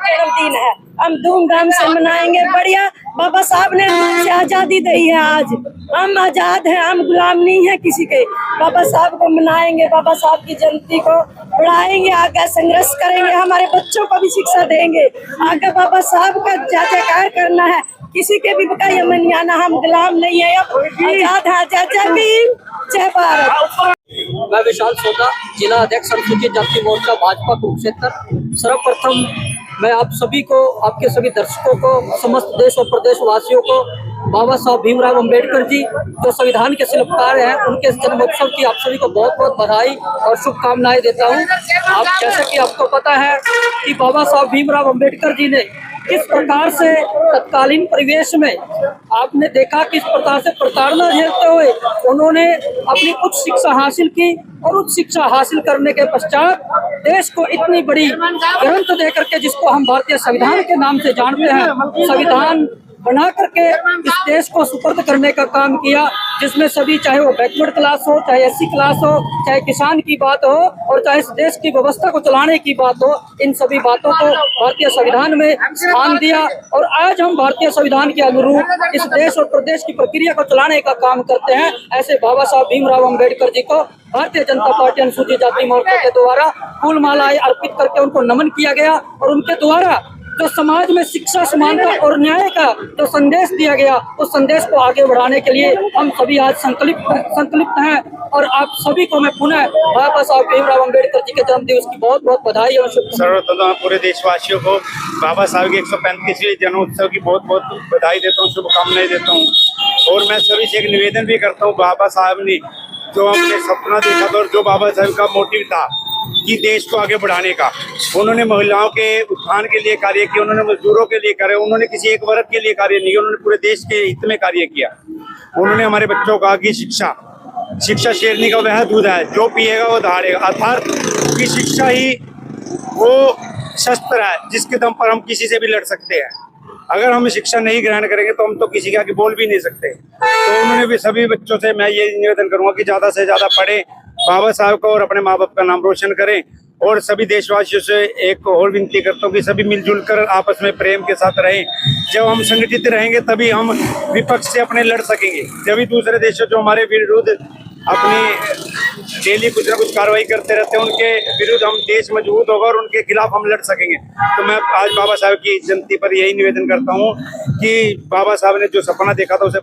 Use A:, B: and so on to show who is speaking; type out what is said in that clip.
A: जन्मदिन है, हम धूमधाम से मनाएंगे। बढ़िया, बाबा साहब ने हमसे आजादी दी है। आज हम आजाद हैं, हम गुलाम नहीं है किसी के। बाबा साहब को मनाएंगे, बाबा साहब की जयंती को बढ़ाएंगे, आगे संघर्ष करेंगे, हमारे बच्चों को भी शिक्षा देंगे। आगे बाबा साहब का जय जयकार करना है, किसी के भी बकाया में नहीं आना। हम गुलाम नहीं है, अब आजाद है। जय जय भीम, जय भारत।
B: मैं विशाल सोदा, जिला अध्यक्ष अनुसूचित जाति मोर्चा भाजपा कुरुक्षेत्र। सर्वप्रथम मैं आप सभी को, आपके सभी दर्शकों को, समस्त देश और प्रदेश वासियों को बाबा साहब भीमराव अंबेडकर जी जो संविधान के शिल्पकार हैं, उनके जन्मोत्सव की आप सभी को बहुत बहुत बधाई और शुभकामनाएं देता हूं। आप जैसे कि आपको पता है कि बाबा साहब भीमराव अंबेडकर जी ने किस प्रकार से तत्कालीन परिवेश में आपने देखा किस प्रकार से प्रताड़ना झेलते हुए उन्होंने अपनी उच्च शिक्षा हासिल की, और उच्च शिक्षा हासिल करने के पश्चात देश को इतनी बड़ी ग्रंथ दे करके, जिसको हम भारतीय संविधान के नाम से जानते हैं, संविधान बना करके इस देश को सुपुर्द करने का काम किया, जिसमें सभी, चाहे वो बैकवर्ड क्लास हो, चाहे एससी क्लास हो, चाहे किसान की बात हो, और चाहे इस देश की व्यवस्था को चलाने की बात हो, इन सभी बातों को भारतीय संविधान में स्थान दिया। और आज हम भारतीय संविधान के अनुरूप इस देश और प्रदेश की प्रक्रिया को चलाने का काम करते हैं। ऐसे बाबा साहब भीमराव अम्बेडकर जी को भारतीय जनता पार्टी अनुसूचित जाति मोर्चा के द्वारा फूल मालाएं अर्पित करके उनको नमन किया गया, और उनके द्वारा जो समाज में शिक्षा, समानता और न्याय का जो संदेश दिया गया, उस संदेश को आगे बढ़ाने के लिए हम सभी आज संकल्पित हैं। और आप सभी को मैं पुनः बाबा साहब भीमराव अम्बेडकर जी के जन्मदिवस की बहुत बहुत बधाई और शुभकामनाएं।
C: सर्वप्रथम पूरे देशवासियों को बाबा साहब के 135वें जन्मोत्सव की बहुत बहुत बधाई देता हूँ, शुभकामनाएं देता हूँ। और मैं सभी से एक निवेदन भी करता हूँ, बाबा साहब ने जो अपने सपना देखा था और जो बाबा साहब का मोटिव था कि देश को आगे बढ़ाने का, उन्होंने महिलाओं के उत्थान के लिए कार्य किया, उन्होंने मजदूरों के लिए कार्य, उन्होंने किसी एक वर्ग के लिए कार्य नहीं किया, उन्होंने पूरे देश के हित में कार्य किया। उन्होंने हमारे बच्चों को कहा कि शिक्षा शेरनी का वह दूध है जो पिएगा वो दहाड़ेगा, अर्थात कि शिक्षा ही वो शस्त्र है जिसके दम पर हम किसी से भी लड़ सकते हैं। अगर हम शिक्षा नहीं ग्रहण करेंगे तो हम तो किसी के आगे बोल भी नहीं सकते। तो उन्होंने भी सभी बच्चों से मैं ये निवेदन करूंगा कि ज्यादा से ज्यादा पढ़ें, बाबा साहब को और अपने माँ बाप का नाम रोशन करें। और सभी देशवासियों से एक और विनती करता हूँ कि सभी मिलजुल कर आपस में प्रेम के साथ रहें। जब हम संगठित रहेंगे तभी हम विपक्ष से अपने लड़ सकेंगे। जब भी दूसरे देशों जो हमारे विरुद्ध अपनी डेली कुछ ना कुछ कार्रवाई करते रहते हैं, उनके विरुद्ध हम देश मजबूत होगा और उनके खिलाफ हम लड़ सकेंगे। तो मैं आज बाबा साहब की जयंती पर यही निवेदन करता हूँ कि बाबा साहब ने जो सपना देखा था उसे